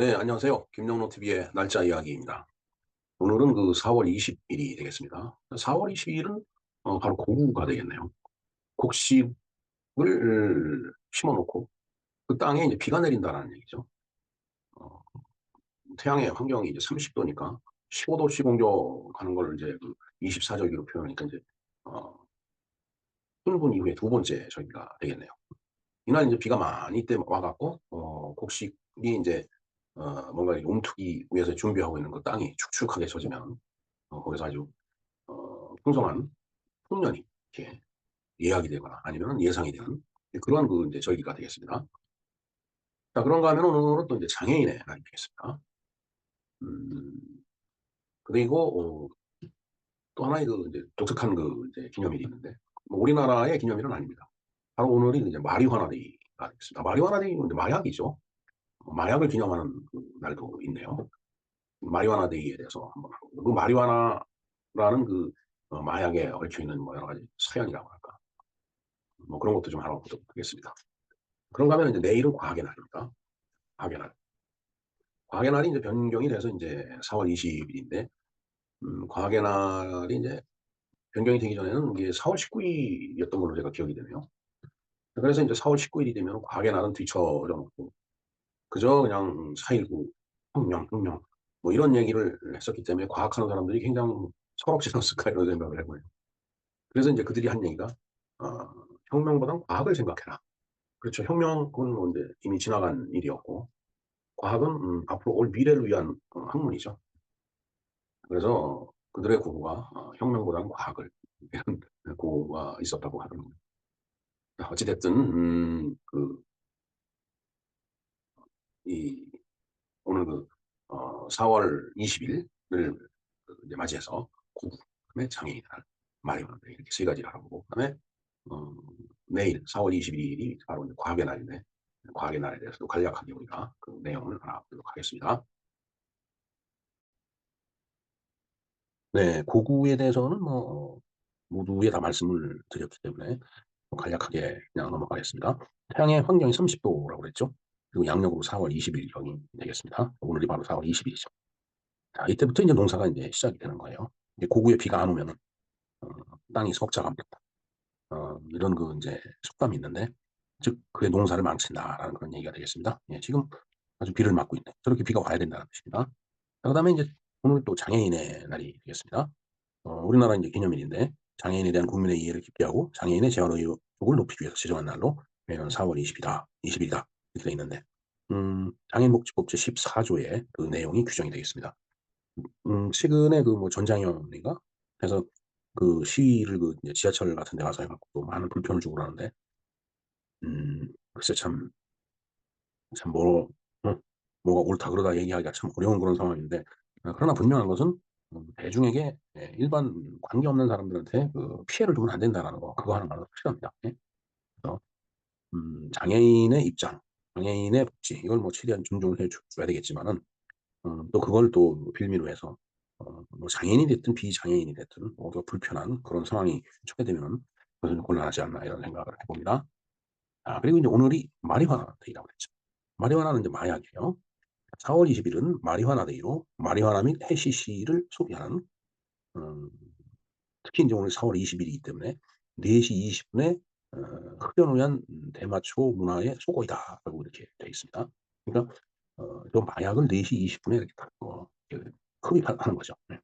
네, 안녕하세요. 김영로TV의 날짜 이야기입니다. 오늘은 그 4월 20일이 되겠습니다. 4월 20일은 바로 고구가 되겠네요. 곡식을 심어놓고 그 땅에 이제 비가 내린다는 얘기죠. 어, 태양의 환경이 이제 30도니까 15도씨 공격하는 걸 이제 그 24절기로 표현하니까 이제 어,春분 이후에 두 번째 절기가 되겠네요. 이날 이제 비가 많이 때 와갖고 곡식이 이제 뭔가 움트기 위해서 준비하고 있는 그 땅이 축축하게 젖으면 거기서 아주 풍성한 풍년이 이렇게 예약이 되거나 아니면 예상이 되는 그런 그 이제 절기가 되겠습니다. 자, 그런가 하면 오늘은 또 이제 장애인의 날이 되겠습니다. 음, 그리고 또 하나의 그 이제 독특한 그 이제 기념일이 있는데 뭐 우리나라의 기념일은 아닙니다. 바로 오늘이 이제 마리화나 데이가 되겠습니다. 마리화나 데이는 이제 마약이죠. 마약을 기념하는 그 날도 있네요. 마리화나 데이에 대해서 한번 하고 그 마리화나라는 그 마약에 얽혀 있는 뭐 여러 가지 사연이라고 할까 뭐 그런 것도 좀 알아보도록 하겠습니다. 그런가 하면 이제 내일은 과학의 날입니다. 과학의 날. 과학의 날이 이제 변경이 돼서 이제 4월 20일인데, 과학의 날이 이제 변경이 되기 전에는 이게 4월 19일이었던 걸로 제가 기억이 되네요. 그래서 이제 4월 19일이 되면 과학의 날은 뒤쳐져 놓고, 그저 그냥 4.19, 혁명, 뭐 이런 얘기를 했었기 때문에 과학하는 사람들이 굉장히 철없지않았을까 이런 생각을 해보네요. 그래서 이제 그들이 한 얘기가, 어, 혁명보단 과학을 생각해라. 그렇죠. 혁명은 뭐 이제 이미 지나간 일이었고, 과학은 앞으로 올 미래를 위한 학문이죠. 그래서 그들의 고고가 혁명보다는 과학을 이런 고고가 있었다고 하더라고요. 어찌됐든 이 오늘 4월 20일을 이제 맞이해서 고구, 그다음에 장애인 날, 마리오나 이렇게 세 가지를 알아보고 그다음에 어, 내일 4월 21일이 바로 이제 과학의 날인데 과학의 날에 대해서도 간략하게 우리가 그 내용을 알아보도록 하겠습니다. 네, 고구에 대해서는 뭐 모두에 다 말씀을 드렸기 때문에 간략하게 그냥 넘어가겠습니다. 태양의 환경이 30도라고 그랬죠. 그리고 양력으로 4월 20일경이 되겠습니다. 오늘이 바로 4월 20일이죠. 자, 이때부터 이제 농사가 이제 시작이 되는 거예요. 이제 고구에 비가 안 오면은 어, 땅이 석자갑니다. 이런 그 이제 속담이 있는데, 즉 그의 농사를 망친다라는 그런 얘기가 되겠습니다. 예, 지금 아주 비를 맞고 있네. 저렇게 비가 와야 된다는 뜻입니다. 자, 그다음에 이제 오늘 또 장애인의 날이 되겠습니다. 우리나라 이제 기념일인데 장애인에 대한 국민의 이해를 깊게 하고 장애인의 재활 의욕을 높이기 위해서 지정한 날로 매년 4월 20일이다, 20일이다 이렇게 돼 있는데, 장애인복지법 제14조에 그 내용이 규정이 되겠습니다. 최근에 그 뭐 전장현인가 해서 그 시위를 그 이제 지하철 같은 데 가서 해갖고 또 많은 불편을 주고 그러는데, 글쎄 참 뭐가 옳다 그러다 얘기하기가 참 어려운 그런 상황인데, 그러나 분명한 것은 대중에게 일반 관계없는 사람들한테 그 피해를 주면 안 된다라는 거 그거 하나만 확실합니다. 예? 그래서 장애인의 입장, 장애인의 복지 이걸 뭐 최대한 존중을 해줘야 되겠지만은 또 그걸 또 빌미로 해서 뭐 장애인이 됐든 비장애인이 됐든 모두 불편한 그런 상황이 초래되면 그것은 곤란하지 않나 이런 생각을 해봅니다. 그리고 이제 오늘이 마리화나 데이라고 그랬죠. 마리화나는 이제 마약이에요. 4월 20일은 마리화나 데이로 마리화나 및 해시시를 소비하는, 음, 특히 이제 오늘 4월 20일이기 때문에 4시 20분에 흡연을 위한 대마초 문화의 소고이다라고 이렇게 되어 있습니다. 그러니까 저 마약을 4시 20분에 이렇게 딱 흡입하는 거죠. 네.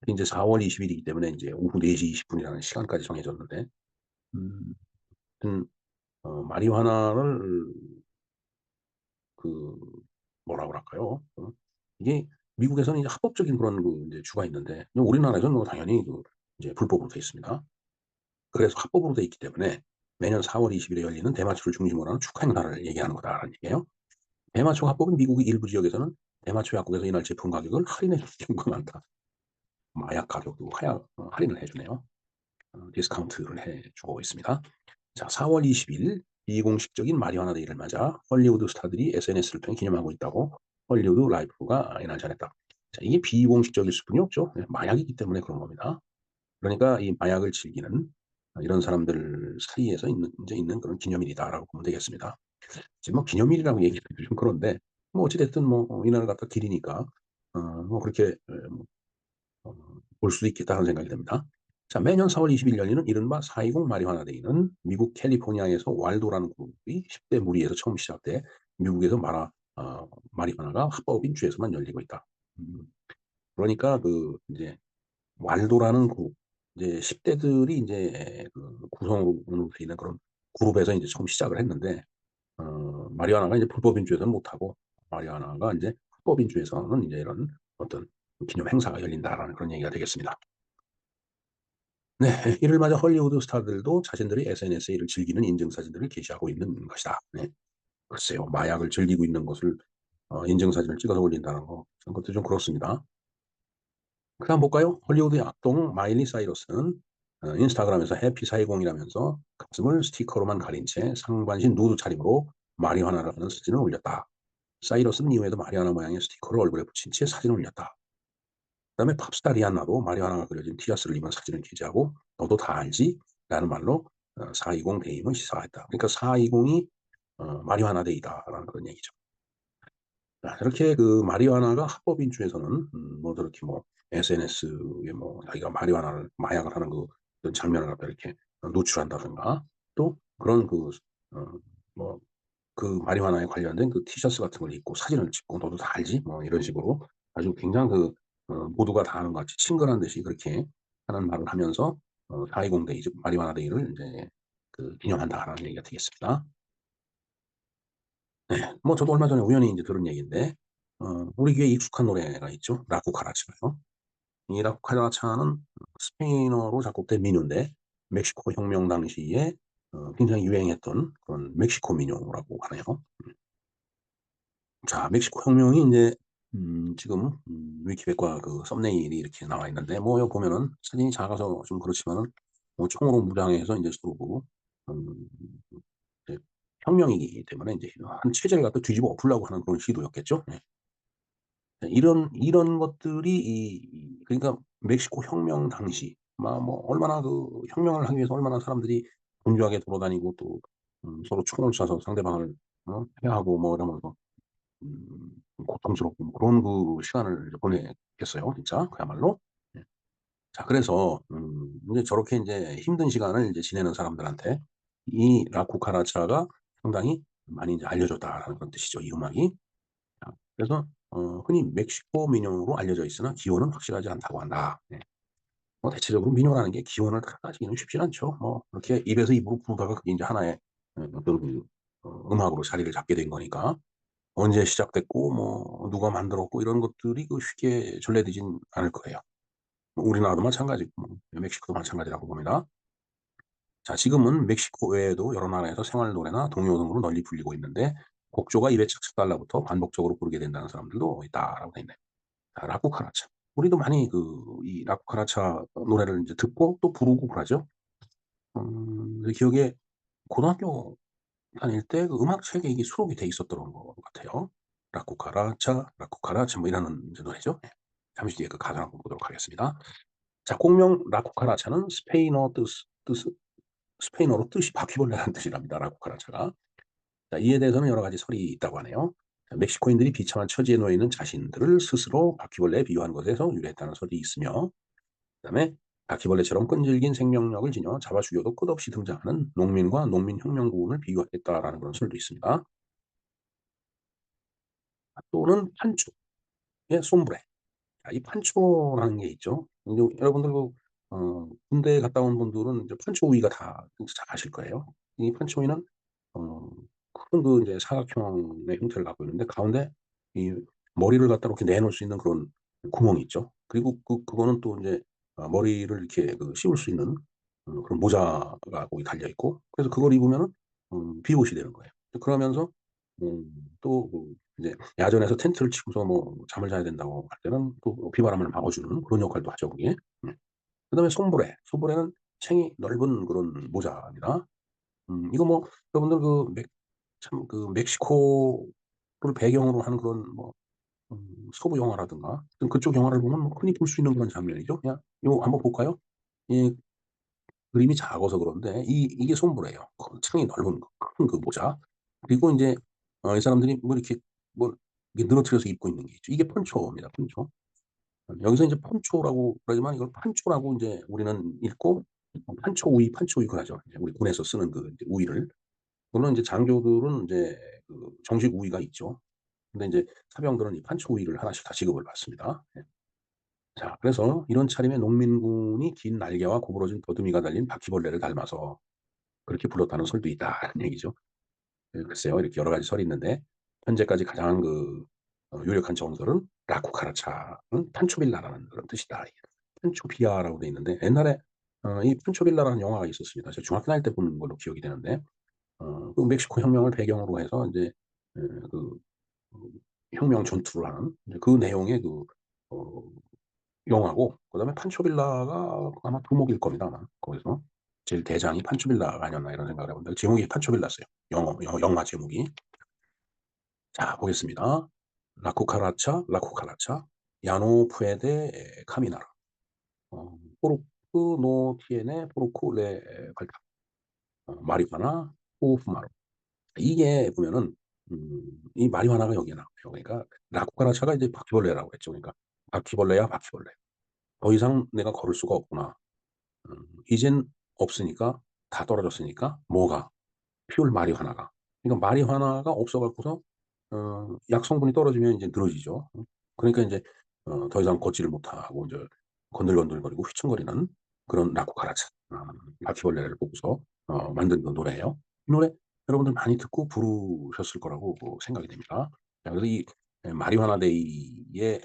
이제 4월 20일이기 때문에 이제 오후 4시 20분이라는 시간까지 정해졌는데, 음, 마리화나를 그 뭐라 그럴까요? 이게 미국에서는 이제 합법적인 그런 그 이제 주가 있는데 우리나라에서는 뭐 당연히 그 이제 불법으로 돼 있습니다. 그래서 합법으로 돼 있기 때문에 매년 4월 20일에 열리는 대마초를 중심으로 하는 축하 행사를 얘기하는 거다라는 얘기예요. 대마초 합법은 미국의 일부 지역에서는 대마초 약국에서 이날 제품 가격을 할인해 주는 경우가 많다. 마약 가격도 할인을 해주네요. 디스카운트를 해주고 있습니다. 자, 4월 20일 비공식적인 마리화나 데이를 맞아 헐리우드 스타들이 SNS를 통해 기념하고 있다고 헐리우드 라이프가 이날 전했다. 자, 이게 비공식적일 수뿐이 없죠. 마약이기 때문에 그런 겁니다. 그러니까 이 마약을 즐기는 이런 사람들 사이에서 이제 있는 그런 기념일이다라고 보면 되겠습니다. 지금 뭐 기념일이라고 얘기하기 좀 그런데 뭐 어찌 됐든 뭐 인연을 갖다 기리니까 뭐 그렇게 뭐 어 볼 수도 있겠다 하는 생각이 듭니다. 자, 매년 4월 20일 열리는 이른바 4.20 마리화나 데이는 미국 캘리포니아에서 왈도라는 그룹이 10대 무리에서 처음 시작돼 미국에서 마리화나가 합법인 주에서만 열리고 있다. 음 그러니까 인제 왈도라는 그룹, 이제 10 대들이 인제 구성으로 돼 있는 그런 그룹에서 인제 처음 시작을 했는데 마리화나가 이제 불법인 주에서는 못하고, 마리화나가 인제 합법인 주에서는 인제 이런 어떤 기념 행사가 열린다라는 그런 얘기가 되겠습니다. 네. 이를 맞아 헐리우드 스타들도 자신들이 SNS에 이를 즐기는 인증사진들을 게시하고 있는 것이다. 네. 글쎄요. 마약을 즐기고 있는 것을 인증사진을 찍어서 올린다는 거, 전 그것도 좀 그렇습니다. 그다음 볼까요? 헐리우드의 악동 마일리 사이러스는 인스타그램에서 해피 420 이라면서 가슴을 스티커로만 가린 채 상반신 누드 차림으로 마리화나를 하는 사진을 올렸다. 사이러스는 이후에도 마리화나 모양의 스티커를 얼굴에 붙인 채 사진을 올렸다. 그다음에 팝스타 리안나도 마리화나가 그려진 티셔츠를 입은 사진을 게재하고 "너도 다 알지?" 라는 말로 420 데임을 시사했다. 그러니까 420이 마리화나 데이다라는 그런 얘기죠. 자, 이렇게 마리화나가 합법인 주에서는 뭐 저렇게 뭐 SNS에 뭐 자기가 마리화나를 마약을 하는 그런 장면을 갖다 이렇게 노출한다든가, 또 그런 어 뭐 마리화나에 관련된 티셔츠 같은 걸 입고 사진을 찍고 "너도 다 알지?" 뭐 이런 식으로 아주 굉장히 모두가 다 아는 것 같이 친근한 듯이 그렇게 하는 말을 하면서 420 데이, 즉 마리화나 데이를 인제 기념한다라는 얘기가 되겠습니다. 네. 뭐 저도 얼마 전에 우연히 인제 들은 얘기인데 우리 귀에 익숙한 노래가 있죠. 라쿠카라차요. 이 라쿠카라차는 스페인어로 작곡된 민요인데, 멕시코 혁명 당시에 굉장히 유행했던 그런 멕시코 민요라고 하네요. 자, 멕시코 혁명이 인제 지금 위키백과 썸네일이 이렇게 나와 있는데, 뭐 여기 보면은 사진이 작아서 좀 그렇지만은 뭐 총으로 무장해서 인제 쏘고 음 이제 혁명이기 때문에 인제 한 체제를 갖다 뒤집어 엎으려고 하는 그런 시도였겠죠. 예. 네, 이런 것들이 그러니까 멕시코 혁명 당시 뭐 얼마나 혁명을 하기 위해서 얼마나 사람들이 분주하게 돌아다니고, 또 서로 총을 쏴서 상대방을 패하고 뭐 이러면서 음 고통스럽고 뭐 그런 시간을 이제 보냈겠어요, 진짜 그야말로. 예. 자, 그래서 인제 저렇게 인제 힘든 시간을 인제 지내는 사람들한테 이 라쿠카라차가 상당히 많이 인제 알려졌다라는 그런 뜻이죠, 이 음악이. 그래서 흔히 멕시코 민요로 알려져 있으나 기원은 확실하지 않다고 한다. 네. 뭐 대체적으로 민요라는 게 기원을 따지기는 쉽진 않죠. 뭐 이렇게 입에서 입으로 부르다가 그게 인제 하나의 어떤 음악으로 자리를 잡게 된 거니까, 언제 시작됐고 뭐 누가 만들었고 이런 것들이 쉽게 전래되진 않을 거예요. 뭐 우리나라도 마찬가지고 뭐 멕시코도 마찬가지라고 봅니다. 자, 지금은 멕시코 외에도 여러 나라에서 생활 노래나 동요 등으로 널리 불리고 있는데, 곡조가 입에 착착 달라붙어 반복적으로 부르게 된다는 사람들도 있다라고 돼 있네요. 라쿠카라차. 우리도 많이 이 라쿠카라차 노래를 인제 듣고 또 부르고 그러죠. 내 기억에 고등학교 다닐 때 음악 책에 이게 수록이 돼 있었던 것 같아요. 라쿠카라차, 라쿠카라차 뭐 이라는 이제 노래죠. 예. 잠시 뒤에 가사를 한번 보도록 하겠습니다. 자, 곡명 라쿠카라차는 스페인어로 뜻이 바퀴벌레라는 뜻이랍니다, 라쿠카라차가. 자, 이에 대해서는 여러 가지 설이 있다고 하네요. 자, 멕시코인들이 비참한 처지에 놓여 있는 자신들을 스스로 바퀴벌레에 비유한 것에서 유래했다는 설이 있으며, 그다음에 바퀴벌레처럼 끈질긴 생명력을 지녀 잡아 죽여도 끝없이 등장하는 농민과 농민혁명군을 비유했다라는 그런 설도 있습니다. 또는 판초의 솜브레. 자, 이 판초라는 게 있죠. 이제 여러분들 군대 갔다 온 분들은 이제 판초 우위가 다 진짜 잘 아실 거예요. 이 판초 우위는 어 큰 이제 사각형의 형태를 갖고 있는데, 가운데 이 머리를 갖다 이렇게 내놓을 수 있는 그런 구멍이 있죠. 그리고 그거는 또 인제 머리를 이렇게 씌울 수 있는 그런 모자가 거기 달려 있고, 그래서 그걸 입으면은 비옷이 되는 거예요. 그러면서 또 이제 야전에서 텐트를 치고서 뭐 잠을 자야 된다고 할 때는 또 비바람을 막아주는 그런 역할도 하죠, 그게. 그다음에 솜브레. 솜브레는 챙이 넓은 그런 모자입니다. 이거 뭐 여러분들 멕시코를 배경으로 한 그런 뭐 서부 영화라든가 그쪽 영화를 보면 뭐 흔히 볼 수 있는 그런 장면이죠. 그냥 요거 한번 볼까요? 이 그림이 작아서 그런데 이게 솜브레예요. 창이 넓은 큰 모자. 그리고 인제 이 사람들이 뭐 이렇게 뭐 이게 늘어뜨려서 입고 있는 게 있죠. 이게 폰초입니다, 폰초. 여기서 인제 폰초라고 그러지만 이걸 판초라고 인제 우리는 읽고 판초우위, 판초우위 그러죠. 이제 우리 군에서 쓰는 그 이제 우위를. 물론 인제 장교들은 인제 그 정식 우위가 있죠. 근데 인제 사병들은 이 판초우위를 하나씩 다 지급을 받습니다. 예. 자, 그래서 이런 차림의 농민군이 긴 날개와 구부러진 더듬이가 달린 바퀴벌레를 닮아서 그렇게 불렀다는 설도 있다는 얘기죠. 글쎄요. 이렇게 여러 가지 설이 있는데 현재까지 가장 유력한 정설은 라쿠카라차는 판초빌라라는 그런 뜻이다. 판초비아라고 돼 있는데 옛날에 이 판초빌라라는 영화가 있었습니다. 제가 중학교 다닐 때 본 걸로 기억이 되는데 그 멕시코 혁명을 배경으로 해서 인제 그 혁명 전투를 하는 이제 그 내용의 어 영화고, 그다음에 판초빌라가 아마 두목일 겁니다 아마. 거기서 제일 대장이 판초빌라가 아니었나 이런 생각을 해 본데 제목이 판초빌라였어요. 영화 제목이. 자, 보겠습니다. 라쿠카라차, 라쿠카라차, 야노 푸에데 카미나라. 포르크 노 티에네 포르크 레 발타. 마리화나 호프마루. 이게 보면은 이 마리화나가 여기에 나와요. 그러니까 라쿠카라차가 이제 바퀴벌레라고 했죠. 그러니까 바퀴벌레야 바퀴벌레. '더 이상 내가 걸을 수가 없구나. 이젠 없으니까 다 떨어졌으니까 뭐가 피울 마리화나가.' 그러니까 마리화나가 없어 갖고서 약 성분이 떨어지면 인제 늘어지죠. 그러니까 인제 더 이상 걷지를 못하고 인제 건들건들거리고 휘청거리는 그런 라쿠카라차, 바퀴벌레를 보고서 만든 그 노래예요. 이 노래 여러분들 많이 듣고 부르셨을 거라고 생각이 됩니다. 자, 그래서 이 마리화나 데이의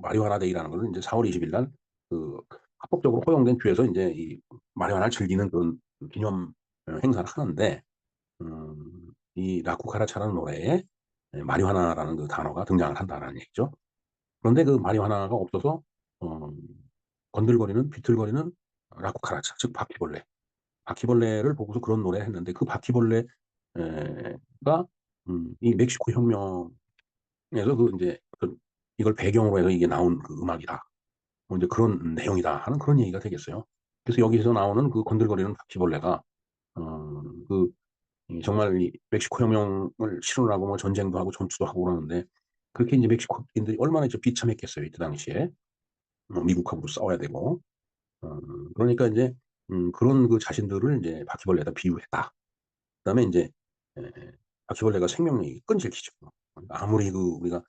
마리화나 데이라는 거는 인제 4월 20일 날 그 합법적으로 허용된 주에서 인제 이 마리화나를 즐기는 그런 기념 행사를 하는데 이 라쿠카라차라는 노래에 마리화나라는 그 단어가 등장을 한다라는 얘기죠. 그런데 그 마리화나가 없어서 어 건들거리는 비틀거리는 라쿠카라차, 즉 바퀴벌레. 바퀴벌레를 보고서 그런 노래를 했는데 그 바퀴벌레 가 이 멕시코 혁명에서 그 인제 이걸 배경으로 해서 이게 나온 그 음악이다. 뭐 인제 그런 내용이다 하는 그런 얘기가 되겠어요. 그래서 여기서 나오는 그 건들거리는 바퀴벌레가 그 정말 이 멕시코 혁명을 실현하고 뭐 전쟁도 하고 전투도 하고 그러는데 그렇게 인제 멕시코인들이 얼마나 이제 비참했겠어요 이때 당시에. 미국하고도 싸워야 되고. 어 그러니까 인제 그런 그 자신들을 인제 바퀴벌레에다 비유했다. 그다음에 인제 에 바퀴벌레가 생명력이 끈질기죠. 아무리 우리가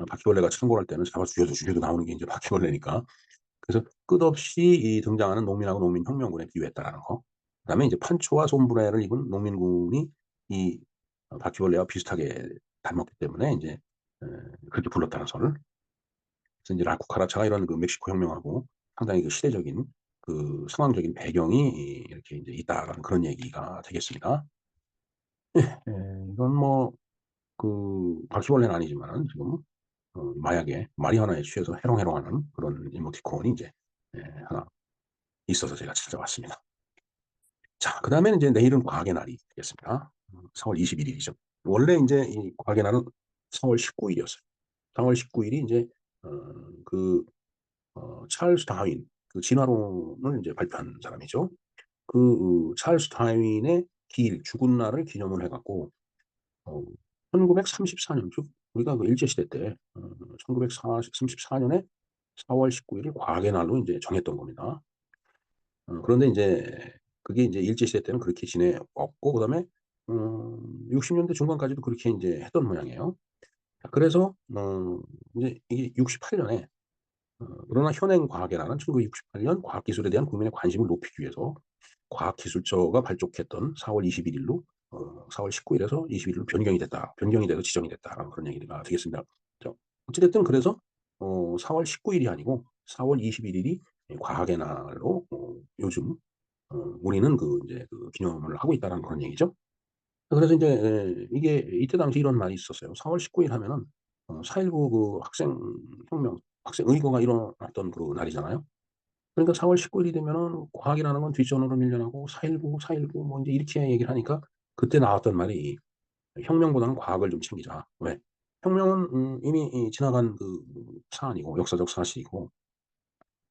바퀴벌레가 창궐할 때는 잡아 죽여도 나오는 게 인제 바퀴벌레니까. 그래서 끝없이 이 등장하는 농민하고 농민혁명군에 비유했다라는 거. 그다음에 이제 판초와 솜브레를 입은 농민군이 이 바퀴벌레와 비슷하게 닮았기 때문에 인제 에 그렇게 불렀다는 설. 그래서 인제 라쿠카라차가 이런 그 멕시코 혁명하고 상당히 그 시대적인 그 상황적인 배경이 이렇게 인제 있다라는 그런 얘기가 되겠습니다. 이건 뭐 바퀴벌레는 아니지만은 지금 마약에 마리화나에 취해서 해롱해롱하는 그런 이모티콘이 인제 하나 있어서 제가 찾아왔습니다. 자, 그다음에는 이제 내일은 과학의 날이 되겠습니다. 4월 21 일이죠. 원래 인제 이 과학의 날은 4월 19 일이었어요. 4월 19 일이 인제 어 그 찰스 다윈 그 진화론을 인제 발표한 사람이죠. 찰스 다윈의 기일 죽은 날을 기념을 해 갖고 어 1934년 즉 우리가 그 일제 시대 때 1934 년에 4월 19 일을 과학의 날로 인제 정했던 겁니다. 그런데 인제 그게 인제 일제 시대 때는 그렇게 지내왔고 그다음에 60 년대 중반까지도 그렇게 인제 했던 모양이에요. 자, 그래서 인제 이게 68 년에 그러나 현행 과학에라는 1968년 과학기술에 대한 국민의 관심을 높이기 위해서 과학기술처가 발족했던 4월 21 일로 4월 19 일에서 20 일로 변경이 돼서 지정이 됐다라는 그런 얘기가 되겠습니다. 자, 어찌 됐든 그래서 4월 19 일이 아니고 4월 21 일이 과학의 날로 요즘 우리는 인제 기념을 하고 있다라는 그런 얘기죠. 그래서 인제 이게 이때 당시 이런 말이 있었어요. 4월 19일 하면은 4.19 학생 혁명, 학생 의거가 일어났던 그 날이잖아요. 그러니까 4월 19 일이 되면은 과학이라는 건 뒷전으로 밀려나고 4.19 뭐 인제 이렇게 얘기를 하니까 그때 나왔던 말이 "혁명보다는 과학을 좀 챙기자." 왜? 혁명은 이미 지나간 사안이고 역사적 사실이고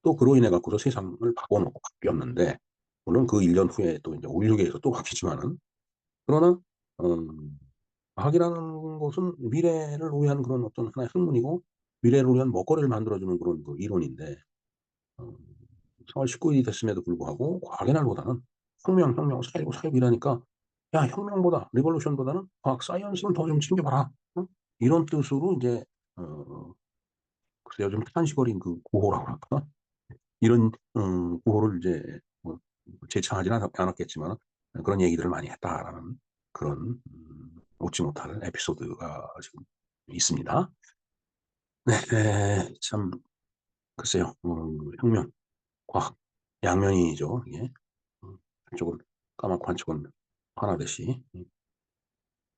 또 그로 인해 갖고서 세상을 바꿔 놓고 바뀌었는데 물론 그 1년 후에 또 인제 5.16에서 또 바뀌지만은 그러나 음 과학이라는 것은 미래를 위한 그런 어떤 하나의 학문이고 미래를 위한 먹거리를 만들어주는 그런 그 이론인데 어 4월 19일이 됐음에도 불구하고 과학의 날보다는 혁명, 사일구 이러니까 "야 혁명보다 리볼루션보다는 과학 사이언스를 더 좀 챙겨봐라." 어? 이런 뜻으로 인제 어 글쎄요 좀 탄식어린 그 구호라고 할까? 이런 구호를 이제 뭐 제창하지는 않았겠지만 그런 얘기들을 많이 했다라는 그런 웃지 못할 에피소드가 지금 있습니다. 네. 참 글쎄요. 혁명, 과학 양면이죠 이게. 한쪽은 까맣고 한쪽은 환하듯이.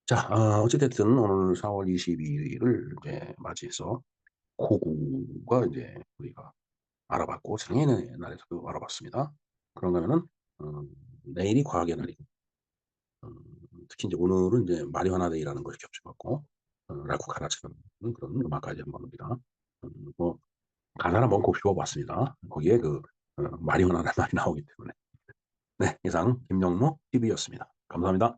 자 어찌 됐든 오늘 4월 22 일을 이제 맞이해서 고구가 인제 우리가 알아봤고 장애인의 날에서도 알아봤습니다. 그런가 하면은 어 내일이 과학의 날이고 특히 인제 오늘은 인제 마리화나 데이라는 것이 겹쳐 갖고 라쿠 카라처럼 그런 음악까지 한번 우리가 뭐 가사를 한번 곱씹어 봤습니다. 거기에 그 마리화나라는 말이 나오기 때문에. 네 이상 김영무 TV였습니다. 감사합니다.